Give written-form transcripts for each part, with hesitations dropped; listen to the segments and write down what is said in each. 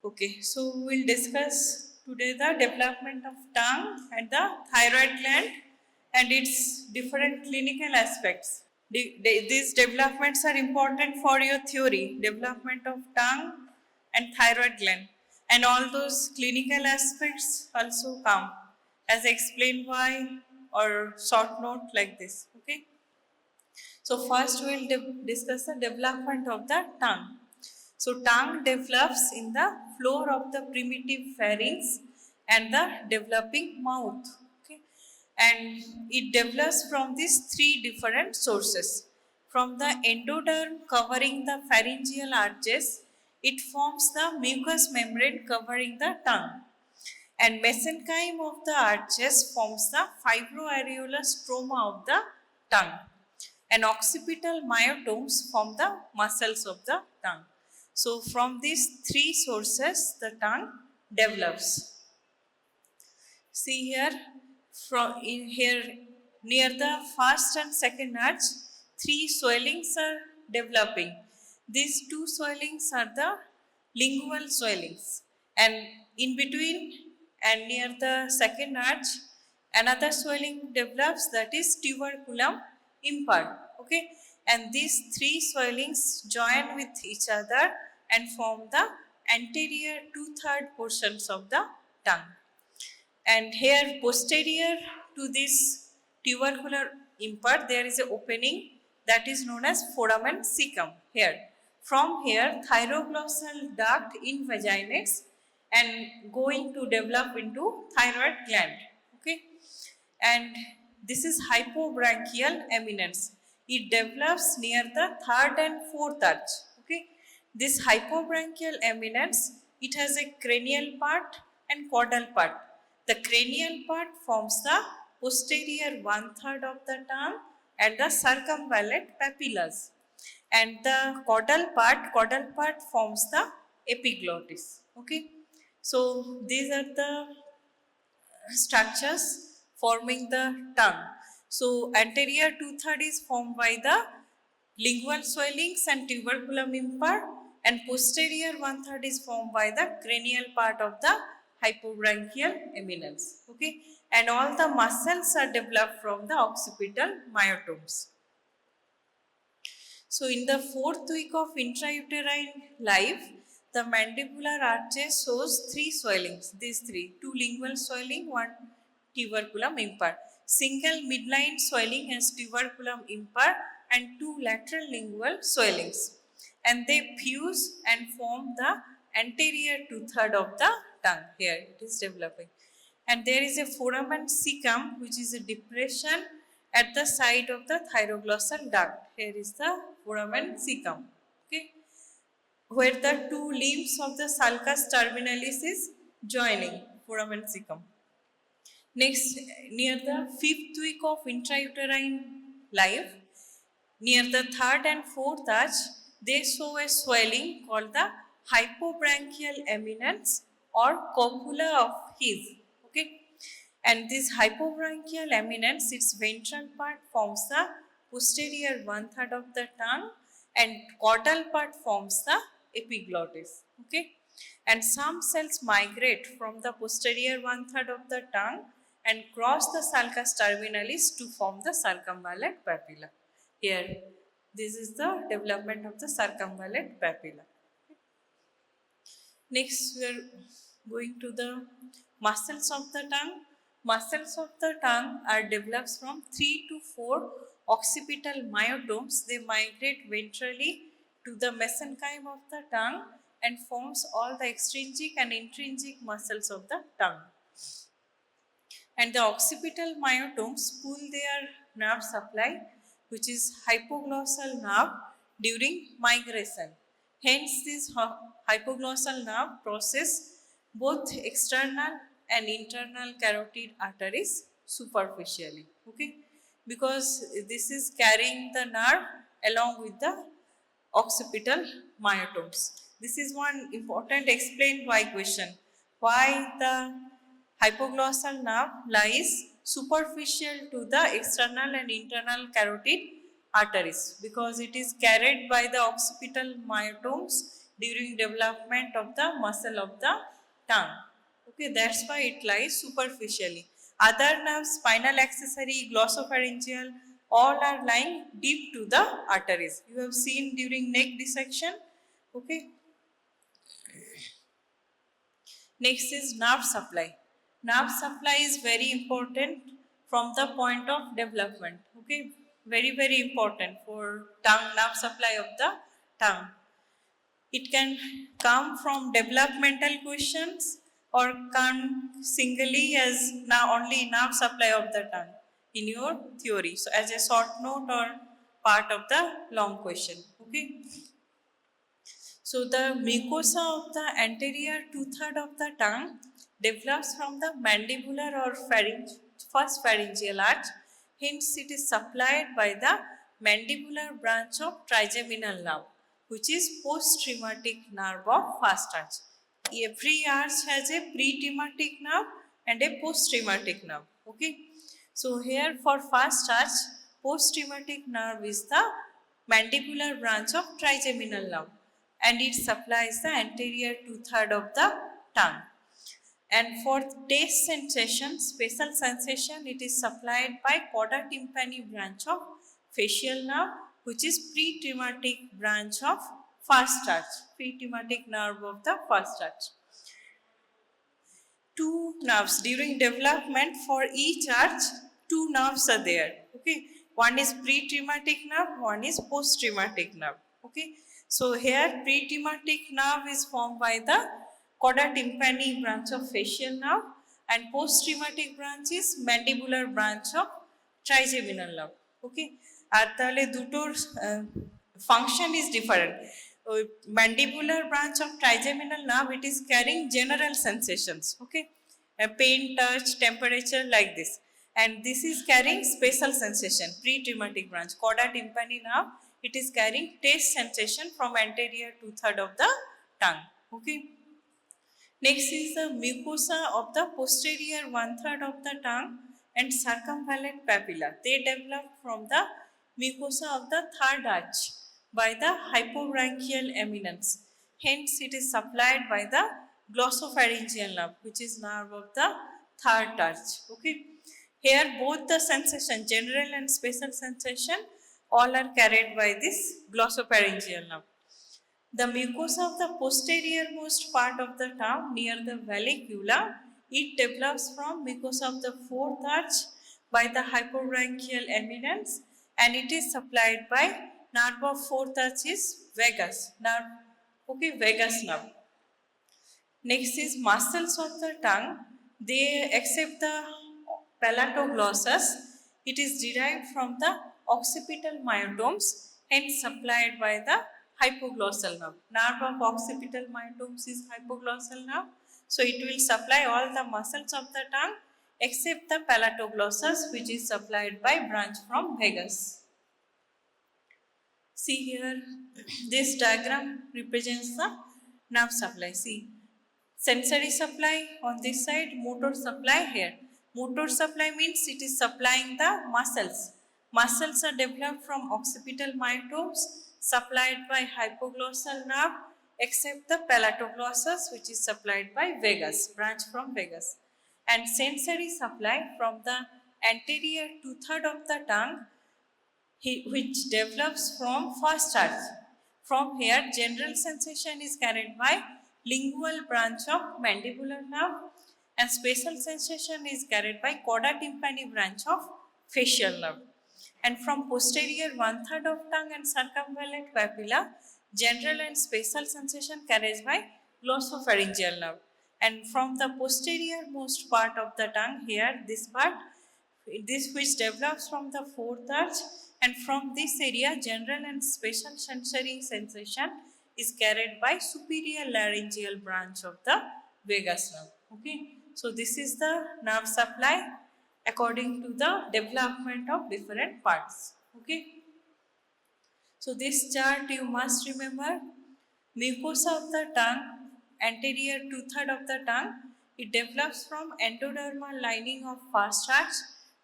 Okay, so we'll discuss today the development of tongue and the thyroid gland and its different clinical aspects. These developments are important for your theory, development of tongue and thyroid gland, and all those clinical aspects also come as explained by or short note like this. Okay. So first we will discuss the development of the tongue. So tongue develops in the floor of the primitive pharynx and the developing mouth. Okay. And it develops from these three different sources. From the endoderm covering the pharyngeal arches, it forms the mucous membrane covering the tongue. And mesenchyme of the arches forms the fibroareolar stroma of the tongue. And occipital myotomes form the muscles of the tongue. So from these three sources, the tongue develops. See here, from in here near the first and second arch, three swellings are developing. These two swellings are the lingual swellings, and in between and near the second arch, another swelling develops, that is tuberculum impar. Okay, and these three swellings join with each other and form the anterior 2/3 portions of the tongue. And here posterior to this tubercular impart, there is an opening that is known as foramen cecum here. From here, thyroglossal duct invaginates and going to develop into thyroid gland. Okay, and this is hypobranchial eminence. It develops near the third and fourth arch. Okay, this hypobranchial eminence, it has a cranial part and caudal part. The cranial part forms the posterior 1/3 of the tongue and the circumvallate papillas. And the caudal part forms the epiglottis. Okay. So these are the structures forming the tongue. So anterior 2/3 is formed by the lingual swellings and tuberculum impar, and posterior 1/3 is formed by the cranial part of the hypobranchial eminence. Okay, and all the muscles are developed from the occipital myotomes. So in the fourth week of intrauterine life, the mandibular arches shows three swellings. These three: two lingual swelling, one tuberculum impar. Single midline swelling as tuberculum impar and two lateral lingual swellings. And they fuse and form the anterior 2/3 of the tongue. Here it is developing. And there is a foramen cecum, which is a depression at the side of the thyroglossal duct. Here is the foramen cecum. Okay, where the two limbs of the sulcus terminalis is joining, foramen cecum. Next, near the fifth week of intrauterine life, near the third and fourth arch, they show a swelling called the hypobranchial eminence or copula of His. Okay, and this hypobranchial eminence, its ventral part forms the posterior 1/3 of the tongue, and caudal part forms the epiglottis. Okay, and some cells migrate from the posterior 1/3 of the tongue and cross the sulcus terminalis to form the circumvallate papilla. Here, this is the development of the circumvallate papilla. Next, we are going to the muscles of the tongue. Muscles of the tongue are developed from 3 to 4 occipital myotomes. They migrate ventrally to the mesenchyme of the tongue and forms all the extrinsic and intrinsic muscles of the tongue. And the occipital myotomes pull their nerve supply, which is hypoglossal nerve, during migration. Hence, this hypoglossal nerve process both external and internal carotid arteries superficially. Okay, because this is carrying the nerve along with the occipital myotomes. This is one important explain why question. Why the hypoglossal nerve lies superficial to the external and internal carotid arteries, because it is carried by the occipital myotomes during development of the muscle of the tongue. Okay, that's why it lies superficially. Other nerves, spinal accessory, glossopharyngeal, all are lying deep to the arteries. You have seen during neck dissection. Okay. Next is nerve supply. Nerve supply is very important from the point of development. Okay, very important for tongue, nerve supply of the tongue. It can come from developmental questions or come singly as now only nerve supply of the tongue in your theory. So as a short note or part of the long question. Okay. So the mucosa of the anterior two-third of the tongue develops from the mandibular or first pharyngeal arch. Hence, it is supplied by the mandibular branch of trigeminal nerve, which is post-traumatic nerve of first arch. Every arch has a pre-traumatic nerve and a post-traumatic nerve. Okay. So here for first arch, post-traumatic nerve is the mandibular branch of trigeminal nerve and it supplies the anterior two-third of the tongue. And for taste sensation, spatial sensation, it is supplied by cauda tympani branch of facial nerve, which is pre-traumatic branch of first arch, pre-traumatic nerve of the first arch. Two nerves during development for each arch, two nerves are there. Okay, one is pre-traumatic nerve, one is post-traumatic nerve. Okay, so here pre-traumatic nerve is formed by the cauda tympani branch of facial nerve and post-traumatic branch is mandibular branch of trigeminal nerve. Okay, আর তাহলে দুটোর function is different. Mandibular branch of trigeminal nerve, it is carrying general sensations. Okay, pain, touch, temperature, like this. And this is carrying spatial sensation, pre-traumatic branch. Cauda tympani nerve, it is carrying taste sensation from anterior two-third of the tongue. Okay. Next is the mucosa of the posterior one-third of the tongue and circumvallate papilla. They develop from the mucosa of the third arch by the hypobranchial eminence. Hence, it is supplied by the glossopharyngeal nerve, which is nerve of the third arch. Okay. Here, both the sensation, general and spatial sensation, all are carried by this glossopharyngeal nerve. The mucosa of the posterior most part of the tongue near the vallecula, it develops from mucosa of the fourth arch by the hypobranchial eminence and it is supplied by nerve of fourth arch is vagus nerve. Okay, vagus nerve. Next is muscles of the tongue. They except the palatoglossus, it is derived from the occipital myotomes and supplied by the hypoglossal nerve. Nerve of occipital myotomes is hypoglossal nerve. So it will supply all the muscles of the tongue except the palatoglossus, which is supplied by branch from vagus. See here, this diagram represents the nerve supply. See, sensory supply on this side, motor supply here. Motor supply means it is supplying the muscles. Muscles are developed from occipital myotomes supplied by hypoglossal nerve except the palatoglossus, which is supplied by vagus, branch from vagus. And sensory supply from the anterior two-third of the tongue, which develops from first arch. From here, general sensation is carried by lingual branch of mandibular nerve and spatial sensation is carried by cauda tympani branch of facial nerve. And from posterior one-third of tongue and circumvallate papilla, general and spatial sensation carried by glossopharyngeal nerve. And from the posterior most part of the tongue here, this part, this which develops from the fourth arch and from this area, general and spatial sensory sensation is carried by superior laryngeal branch of the vagus nerve. Okay, so this is the nerve supply according to the development of different parts. Okay, so this chart you must remember. Mucosa of the tongue, anterior two-third of the tongue, it develops from endodermal lining of first arch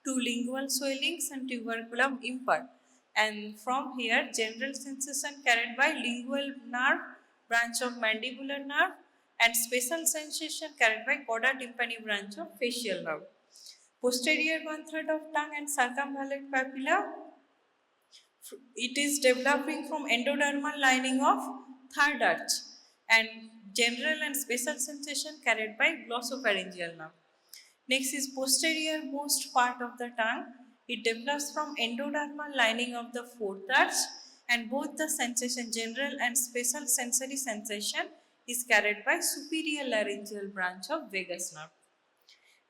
to lingual swellings and tuberculum impar. And from here, general sensation carried by lingual nerve branch of mandibular nerve, and special sensation carried by cauda tympani branch of facial nerve. Posterior one third of tongue and circumvallate papilla, it is developing from endodermal lining of third arch, and general and special sensation carried by glossopharyngeal nerve. Next is posterior most part of the tongue. It develops from endodermal lining of the fourth arch, and both the sensation, general and special sensory sensation, is carried by superior laryngeal branch of vagus nerve.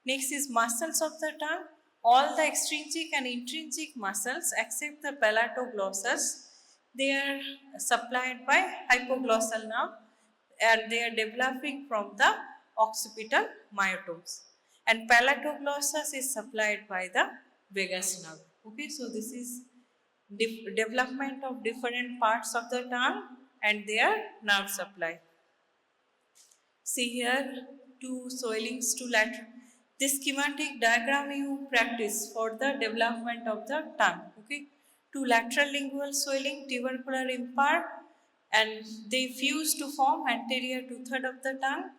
Next is muscles of the tongue. All the extrinsic and intrinsic muscles except the palatoglossus, they are supplied by hypoglossal nerve, and they are developing from the occipital myotomes. And palatoglossus is supplied by the vagus nerve. Okay, so this is development of different parts of the tongue and their nerve supply. See here, two swellings to lateral. This schematic diagram you practice for the development of the tongue. Okay, two lateral lingual swelling, tubercular impart, and they fuse to form anterior two-third of the tongue.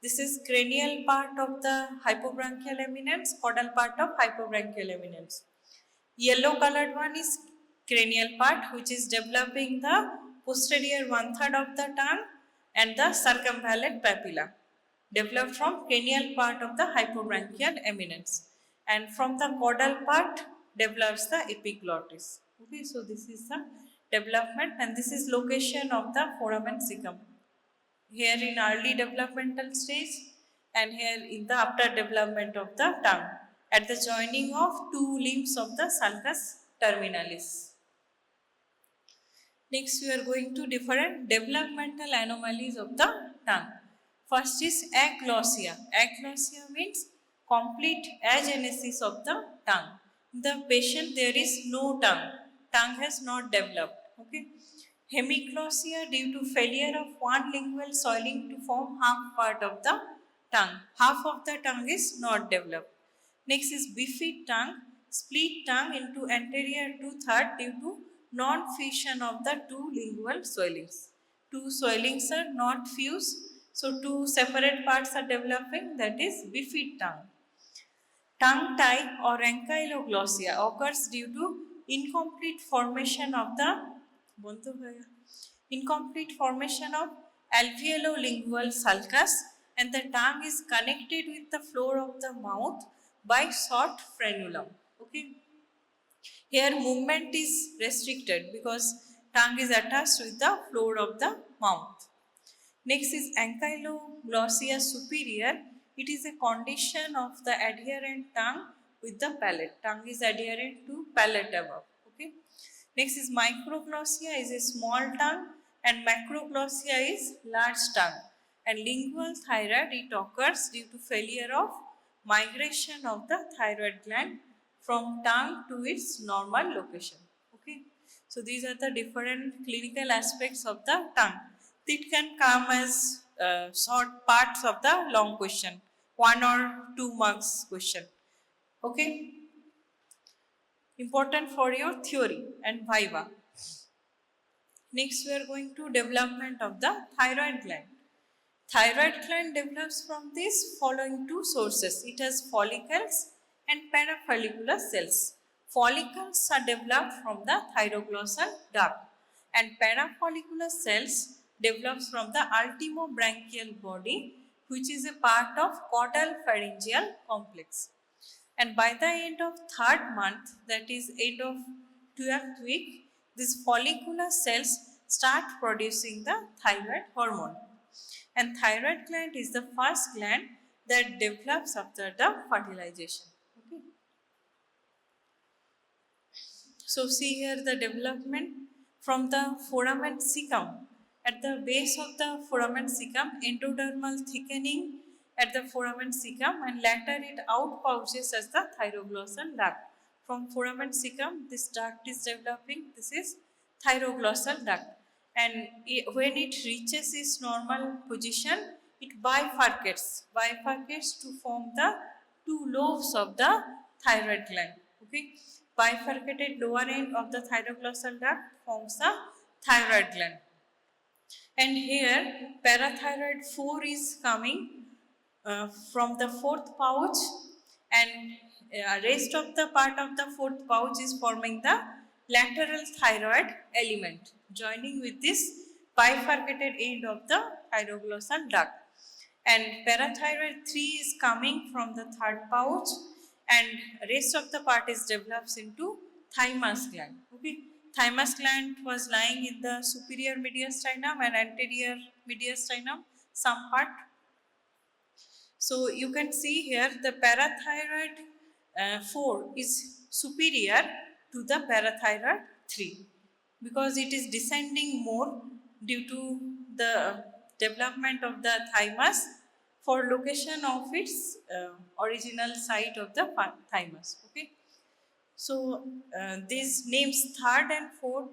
This is cranial part of the hypobranchial eminence, caudal part of hypobranchial eminence. Yellow colored one is cranial part, which is developing the posterior one-third of the tongue and the circumvallate papilla, developed from cranial part of the hypobranchial eminence, and from the caudal part develops the epiglottis. Okay, so this is the development, and this is location of the foramen cecum. Here in early developmental stage, and here in the after development of the tongue, at the joining of two limbs of the sulcus terminalis. Next, we are going to different developmental anomalies of the tongue. First is aglossia. Aglossia means complete agenesis of the tongue. In the patient, there is no tongue. Tongue has not developed. Okay. Hemiglossia due to failure of one lingual soiling to form half part of the tongue. Half of the tongue is not developed. Next is bifid tongue, split tongue into anterior two-third due to non-fusion of the two lingual swellings. Two swellings are not fused, so two separate parts are developing, that is bifid tongue. Tongue tie or ankyloglossia occurs due to incomplete formation of alveolo-lingual sulcus, and the tongue is connected with the floor of the mouth by short frenulum. Okay. Here movement is restricted because tongue is attached with the floor of the mouth. Next is ankyloglossia superior. It is a condition of the adherent tongue with the palate. Tongue is adherent to palate above. Okay. Next is microglossia, is a small tongue, and macroglossia is large tongue. And lingual thyroid, it occurs due to failure of migration of the thyroid gland from tongue to its normal location. Okay. So these are the different clinical aspects of the tongue. It can come as short parts of the long question, 1 or 2 marks question. Okay. Important for your theory and viva. Next, we are going to development of the thyroid gland. Thyroid gland develops from these following two sources. It has follicles and parafollicular cells. Follicles are developed from the thyroglossal duct, and parafollicular cells develops from the ultimobranchial body, which is a part of caudal pharyngeal complex. And by the end of third month, that is end of 12th week, these follicular cells start producing the thyroid hormone. And thyroid gland is the first gland that develops after the fertilization. Okay. So see here the development from the foramen cecum. At the base of the foramen cecum, endodermal thickening at the foramen cecum, and later it outpouches as the thyroglossal duct. From foramen cecum, this duct is developing. This is thyroglossal duct. And when it reaches its normal position, it bifurcates to form the two lobes of the thyroid gland. Okay, bifurcated lower end of the thyroglossal duct forms the thyroid gland. And here parathyroid 4 is coming from the fourth pouch, and rest of the part of the fourth pouch is forming the lateral thyroid element joining with this bifurcated end of the thyroglossal duct. And parathyroid 3 is coming from the third pouch, and rest of the part is develops into thymus gland. Okay, thymus gland was lying in the superior mediastinum and anterior mediastinum, some part. So you can see here the parathyroid 4 is superior to the parathyroid 3 because it is descending more due to the development of the thymus for location of its original site of the thymus. Okay. So these names third and fourth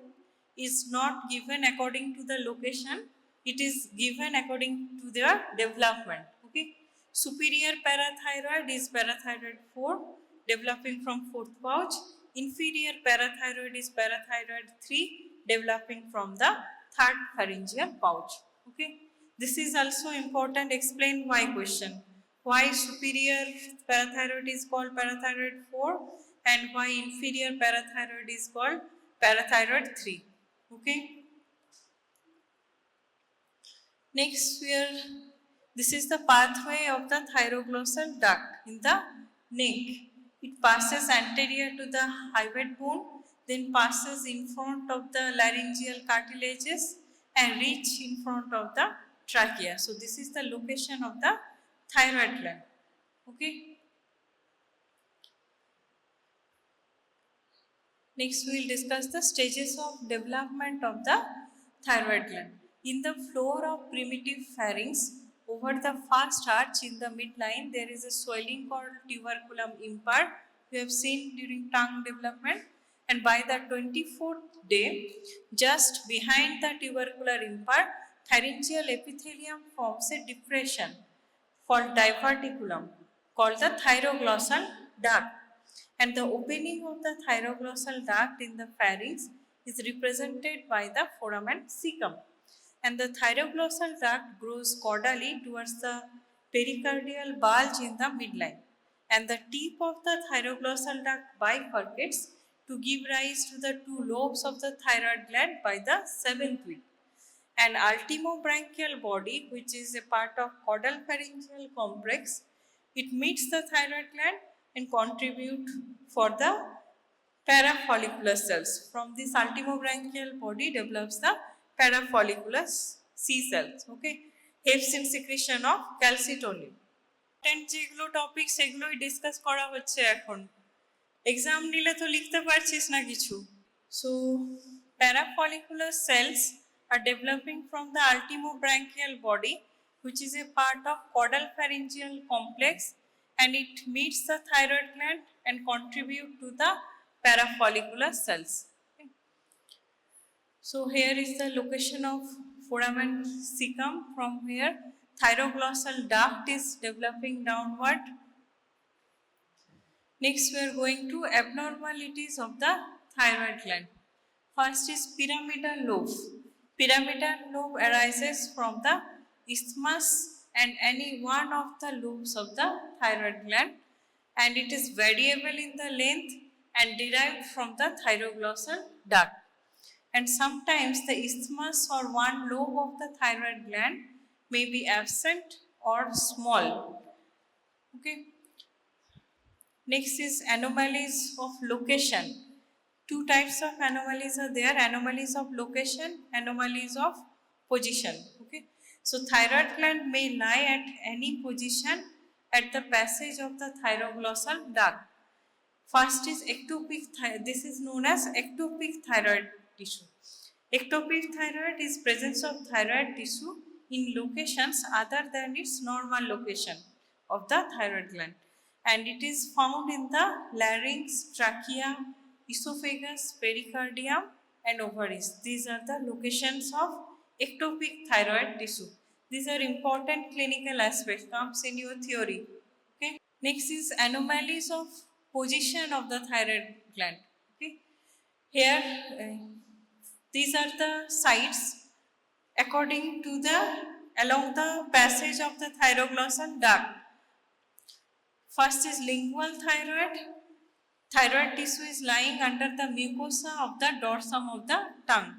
is not given according to the location. It is given according to their development. Okay. Superior parathyroid is parathyroid 4 developing from fourth pouch. Inferior parathyroid is parathyroid 3 developing from the third pharyngeal pouch. Okay. This is also important. Explain why question. Why superior parathyroid is called parathyroid 4 and why inferior parathyroid is called parathyroid 3. Okay. Next, this is the pathway of the thyroglossal duct in the neck. It passes anterior to the hyoid bone, then passes in front of the laryngeal cartilages and reach in front of the trachea. So this is the location of the thyroid gland. Okay. Next, we will discuss the stages of development of the thyroid gland. In the floor of primitive pharynx, over the first arch in the midline, there is a swelling called tuberculum impar. We have seen during tongue development. And by the 24th day, just behind the tubercular impar, pharyngeal epithelium forms a depression called diverticulum, called the thyroglossal duct, and the opening of the thyroglossal duct in the pharynx is represented by the foramen cecum. And the thyroglossal duct grows caudally towards the pericardial bulge in the midline. And the tip of the thyroglossal duct bifurcates to give rise to the two lobes of the thyroid gland by the seventh week. An ultimobranchial body, which is a part of caudal pharyngeal complex, it meets the thyroid gland and contribute for the parafollicular cells. From this ultimobranchial body develops the parafollicular C cells. Okay, helps in secretion of calcitonin. যেগুলো topic সেগুলোই discuss করা হচ্ছে এখন, exam নিলে তো লিখতে পারছিস না কিছু। So parafollicular cells are developing from the ultimobranchial body, which is a part of caudal pharyngeal complex, and it meets the thyroid gland and contribute to the parafollicular cells. Okay. So here is the location of foramen cecum. From here, thyroglossal duct is developing downward. Next, we are going to abnormalities of the thyroid gland. First is pyramidal lobe. Pyramidal lobe arises from the isthmus and any one of the lobes of the thyroid gland, and it is variable in the length and derived from the thyroglossal duct. And sometimes the isthmus or one lobe of the thyroid gland may be absent or small. Okay. Next is anomalies of location. Two types of anomalies are there: anomalies of location, anomalies of position. Okay. So thyroid gland may lie at any position at the passage of the thyroglossal duct. First is ectopic this is known as ectopic thyroid tissue. Ectopic thyroid is presence of thyroid tissue in locations other than its normal location of the thyroid gland, and it is found in the larynx, trachea, esophagus, pericardium and ovaries. These are the locations of ectopic thyroid tissue. These are important clinical aspects, comes in your theory. Okay. Next is anomalies of position of the thyroid gland. Okay. Here these are the sites according to the along the passage of the thyroglossal duct. First is lingual thyroid. Thyroid tissue is lying under the mucosa of the dorsum of the tongue.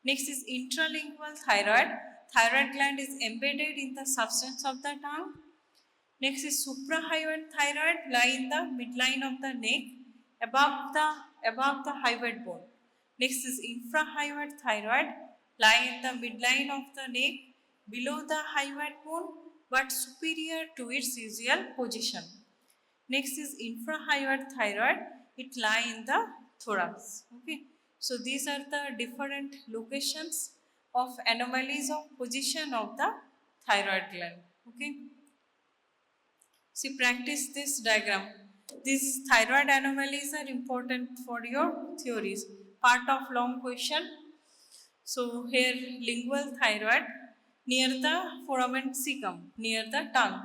Next is intralingual thyroid. Thyroid gland is embedded in the substance of the tongue. Next is suprahyoid thyroid, lie in the midline of the neck above the hyoid bone. Next is infrahyoid thyroid, lie in the midline of the neck below the hyoid bone but superior to its usual position. Next is infrahyoid thyroid, it lie in the thorax. Okay. So these are the different locations of anomalies of position of the thyroid gland. Okay. See, practice this diagram. These thyroid anomalies are important for your theories. Part of long question. So here lingual thyroid near the foramen cecum, near the tongue.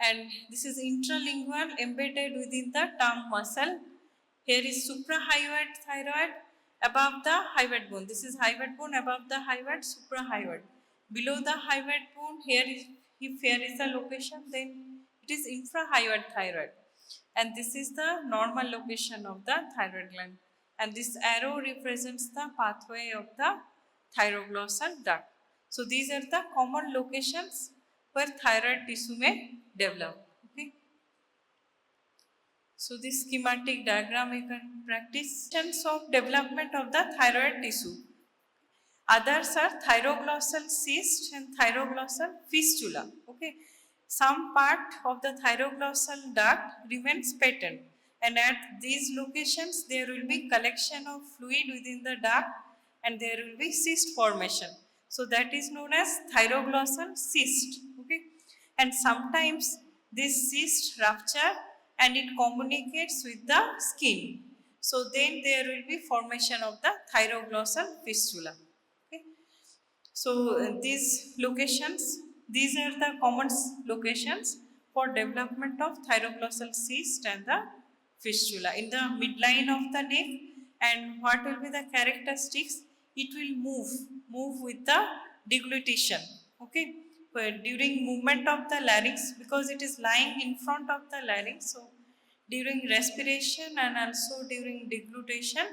And this is intralingual embedded within the tongue muscle. Here is suprahyoid thyroid above the hyoid bone. This is hyoid bone above the hyoid, suprahyoid. Below the hyoid bone, if here is the location, then it is infrahyoid thyroid. And this is the normal location of the thyroid gland. And this arrow represents the pathway of the thyroglossal duct. So these are the common locations where thyroid tissue may develop. Okay. So this schematic diagram you can practice. Of development of the thyroid tissue. Others are thyroglossal cyst and thyroglossal fistula. Okay. Some part of the thyroglossal duct remains patent, and at these locations there will be collection of fluid within the duct and there will be cyst formation. So that is known as thyroglossal cyst. Okay. And sometimes this cyst rupture and it communicates with the skin. So then there will be formation of the thyroglossal fistula. Okay. So these are the common locations for development of thyroglossal cyst and the fistula in the midline of the neck. And what will be the characteristics? It will move with the deglutition. Okay, but during movement of the larynx, because it is lying in front of the larynx, so during respiration and also during deglutition,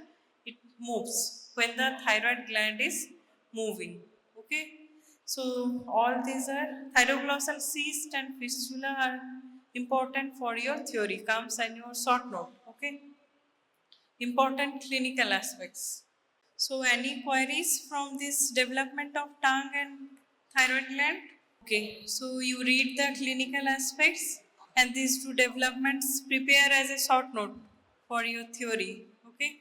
it moves when the thyroid gland is moving. Okay, so all these are thyroglossal cyst and fistula are important for your theory. Comes in your short note. Okay, important clinical aspects. So any queries from this development of tongue and thyroid gland? Okay, so you read the clinical aspects and these two developments prepare as a short note for your theory. Okay.